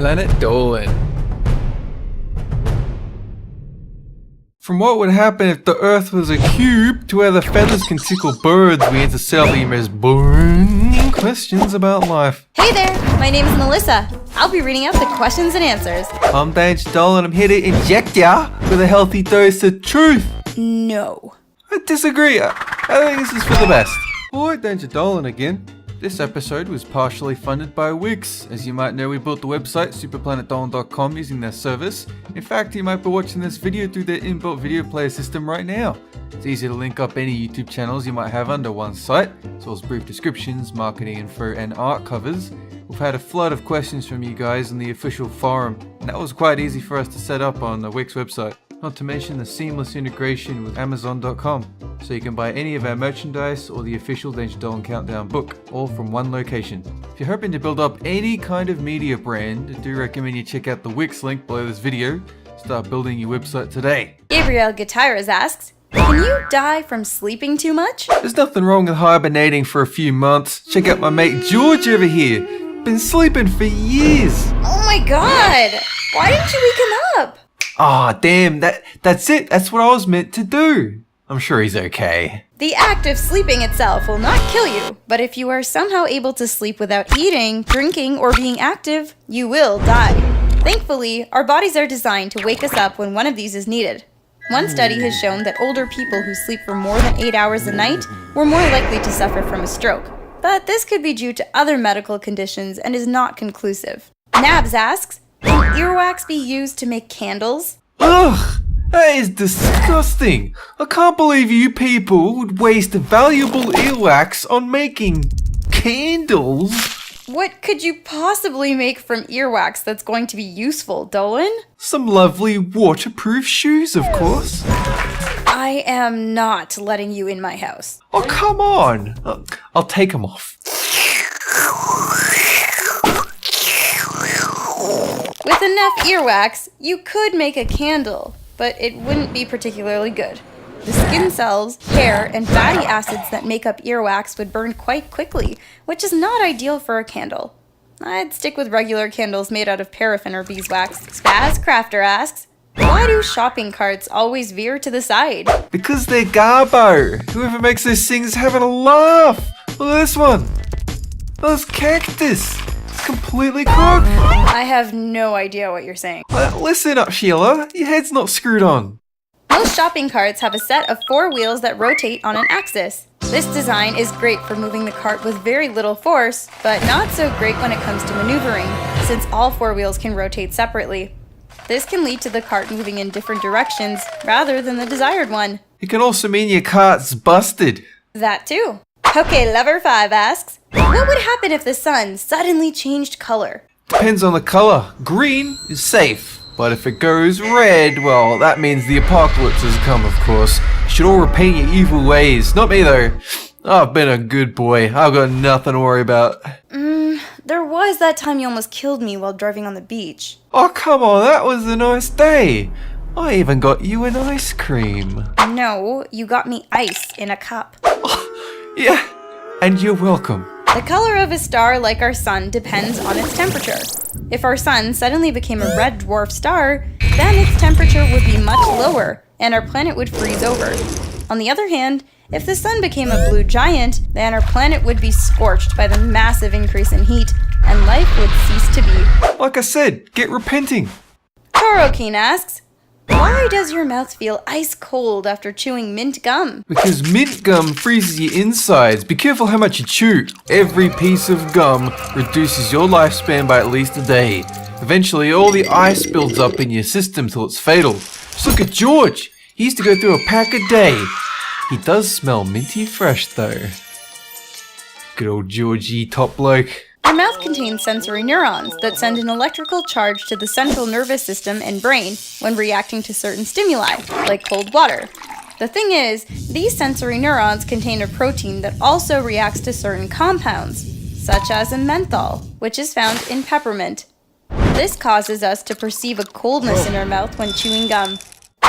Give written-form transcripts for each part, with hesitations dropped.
Planet Dolan. From what would happen if the Earth was a cube to where the feathers can tickle birds, we answer several most burning questions about life. Hey there, my name is Melissa. I'll be reading out the questions and answers. I'm Dolan. I'm here to inject ya with a healthy dose of truth. No. I disagree. I think this is for the best. Alright, Dolan again. This episode was partially funded by Wix. As you might know, we built the website superplanetdolan.com using their service. In fact, you might be watching this video through their inbuilt video player system right now. It's easy to link up any YouTube channels you might have under one site, as well as brief descriptions, marketing info, and art covers. We've had a flood of questions from you guys on the official forum, and that was quite easy for us to set up on the Wix website. Not to mention the seamless integration with Amazon.com, so you can buy any of our merchandise or the official Danger Dolan Countdown book, all from one location. If you're hoping to build up any kind of media brand, I do recommend you check out the Wix link below this video. Start building your website today. Gabriel Gutierrez asks, can you die from sleeping too much? There's nothing wrong with hibernating for a few months. Check out my mate George over here. Been sleeping for years. Oh my god! Why didn't you wake him up? Ah, damn, that's it. That's what I was meant to do. I'm sure he's okay. The act of sleeping itself will not kill you, but if you are somehow able to sleep without eating, drinking, or being active, you will die. Thankfully, our bodies are designed to wake us up when one of these is needed. One study has shown that older people who sleep for more than 8 hours a night were more likely to suffer from a stroke. But this could be due to other medical conditions and is not conclusive. Nabs asks, can earwax be used to make candles? Ugh, that is disgusting. I can't believe you people would waste valuable earwax on making candles. What could you possibly make from earwax that's going to be useful, Dolan? Some lovely waterproof shoes, of course. I am not letting you in my house. Oh, come on. I'll take them off. With enough earwax, you could make a candle, but it wouldn't be particularly good. The skin cells, hair, and fatty acids that make up earwax would burn quite quickly, which is not ideal for a candle. I'd stick with regular candles made out of paraffin or beeswax. Spaz Crafter asks, why do shopping carts always veer to the side? Because they're garbo. Whoever makes those things is having a laugh. Look at this one. Those cactus. It's completely crooked. I have no idea what you're saying. Listen up, Sheila. Your head's not screwed on. Most shopping carts have a set of 4 wheels that rotate on an axis. This design is great for moving the cart with very little force, but not so great when it comes to maneuvering, since all 4 wheels can rotate separately. This can lead to the cart moving in different directions rather than the desired one. It can also mean your cart's busted. That too. Okay, Lover5 asks, what would happen if the sun suddenly changed color? Depends on the color. Green is safe, but if it goes red, well, that means the apocalypse has come, of course. You should all repent your evil ways. Not me, though. I've been a good boy. I've got nothing to worry about. There was that time you almost killed me while driving on the beach. Oh, come on, that was a nice day. I even got you an ice cream. No, you got me ice in a cup. Yeah, and you're welcome. The color of a star like our sun depends on its temperature. If our sun suddenly became a red dwarf star, then its temperature would be much lower, and our planet would freeze over. On the other hand, if the sun became a blue giant, then our planet would be scorched by the massive increase in heat, and life would cease to be. Like I said, get repenting. Torokin asks, why does your mouth feel ice cold after chewing mint gum? Because mint gum freezes your insides. Be careful how much you chew. Every piece of gum reduces your lifespan by at least a day. Eventually, all the ice builds up in your system till it's fatal. Just look at George. He used to go through a pack a day. He does smell minty fresh, though. Good old Georgie, top bloke. Our mouth contains sensory neurons that send an electrical charge to the central nervous system and brain when reacting to certain stimuli, like cold water. The thing is, these sensory neurons contain a protein that also reacts to certain compounds, such as a menthol, which is found in peppermint. This causes us to perceive a coldness in our mouth when chewing gum.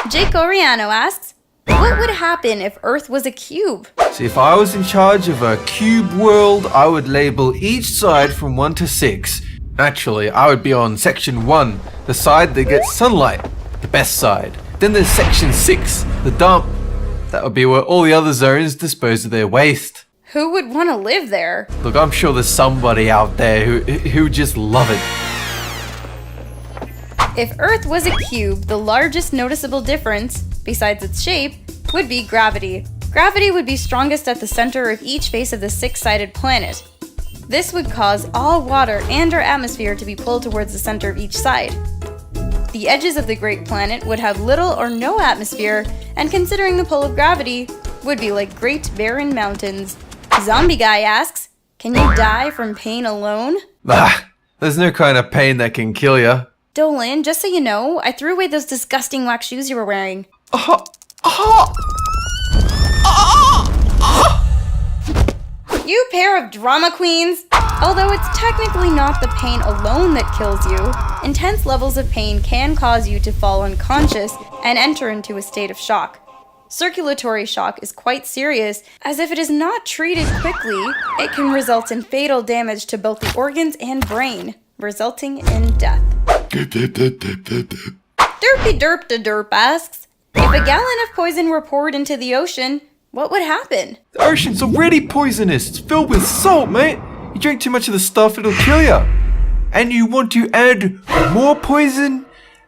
Jake Oriano asks, what would happen if Earth was a cube? See, if I was in charge of a cube world, I would label each side from 1 to 6. Naturally, I would be on section 1, the side that gets sunlight, the best side. Then there's section 6, the dump. That would be where all the other zones dispose of their waste. Who would want to live there? Look, I'm sure there's somebody out there who would just love it. If Earth was a cube, the largest noticeable difference, besides its shape, would be gravity. Gravity would be strongest at the center of each face of the six-sided planet. This would cause all water and our atmosphere to be pulled towards the center of each side. The edges of the great planet would have little or no atmosphere, and considering the pull of gravity, would be like great barren mountains. Zombie Guy asks, can you die from pain alone? There's no kind of pain that can kill you. Dolan, just so you know, I threw away those disgusting wax shoes you were wearing. You pair of drama queens! Although it's technically not the pain alone that kills you, intense levels of pain can cause you to fall unconscious and enter into a state of shock. Circulatory shock is quite serious, as if it is not treated quickly, it can result in fatal damage to both the organs and brain, resulting in death. Derpy Derp da Derp asks, if a gallon of poison were poured into the ocean, what would happen? The ocean's already poisonous. It's filled with salt, mate. You drink too much of the stuff, it'll kill you. And you want to add more poison?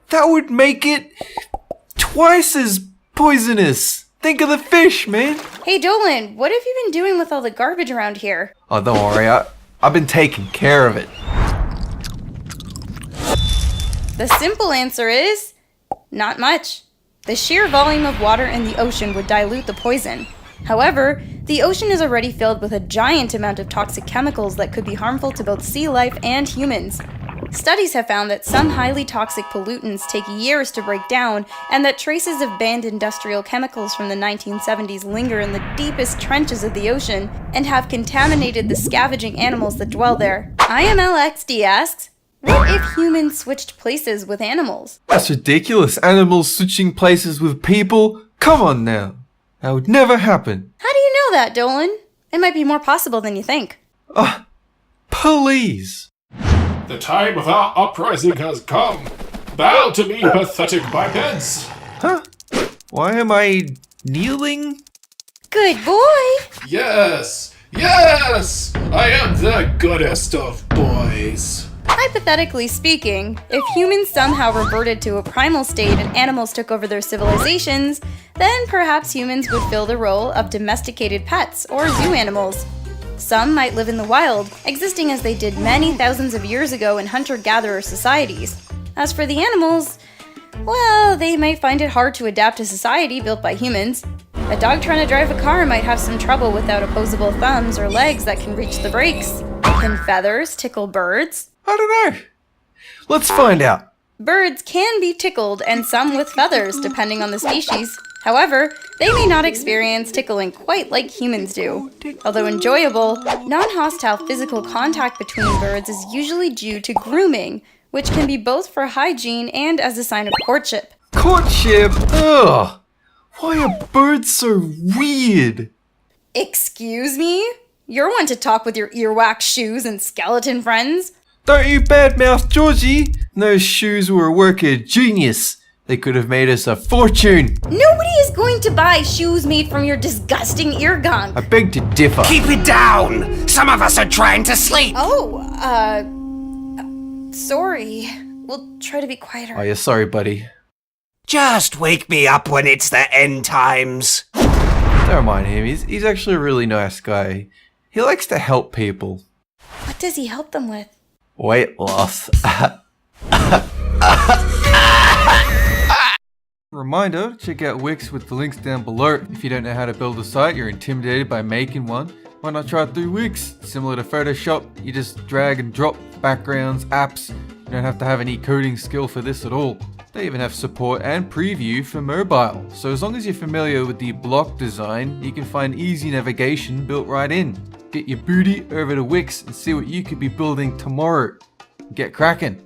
That would make it twice as poisonous. Think of the fish, man. Hey Dolan, what have you been doing with all the garbage around here? Oh, don't worry. I've been taking care of it. The simple answer is not much. The sheer volume of water in the ocean would dilute the poison. However, the ocean is already filled with a giant amount of toxic chemicals that could be harmful to both sea life and humans. Studies have found that some highly toxic pollutants take years to break down, and that traces of banned industrial chemicals from the 1970s linger in the deepest trenches of the ocean and have contaminated the scavenging animals that dwell there. IMLXD asks, what if humans switched places with animals? That's ridiculous. Animals switching places with people? Come on now. That would never happen. How do you know that, Dolan? It might be more possible than you think. Please. The time of our uprising has come. Bow to me, pathetic bipeds. Huh? Why am I kneeling? Good boy! Yes, yes! I am the goodest of boys. Hypothetically speaking, if humans somehow reverted to a primal state and animals took over their civilizations, then perhaps humans would fill the role of domesticated pets or zoo animals. Some might live in the wild, existing as they did many thousands of years ago in hunter-gatherer societies. As for the animals, well, they might find it hard to adapt to society built by humans. A dog trying to drive a car might have some trouble without opposable thumbs or legs that can reach the brakes. Can feathers tickle birds? I don't know. Let's find out. Birds can be tickled, and some with feathers, depending on the species. However, they may not experience tickling quite like humans do. Although enjoyable, non-hostile physical contact between birds is usually due to grooming, which can be both for hygiene and as a sign of courtship. Courtship? Ugh. Why are birds so weird? Excuse me? You're one to talk with your earwax shoes and skeleton friends? Don't you badmouth Georgie. Those shoes were a work of genius. They could have made us a fortune. Nobody is going to buy shoes made from your disgusting ear gunk. I beg to differ. Keep it down! Some of us are trying to sleep! Sorry. We'll try to be quieter. Oh, yeah, sorry, buddy. Just wake me up when it's the end times. Don't mind him. He's actually a really nice guy. He likes to help people. What does he help them with? Weight loss. Reminder, check out Wix with the links down below. If you don't know how to build a site, you're intimidated by making one, why not try it through Wix? Similar to Photoshop, you just drag and drop backgrounds, apps. You don't have to have any coding skill for this at all. They even have support and preview for mobile. So as long as you're familiar with the block design, you can find easy navigation built right in. Get your booty over to Wix and see what you could be building tomorrow. Get cracking.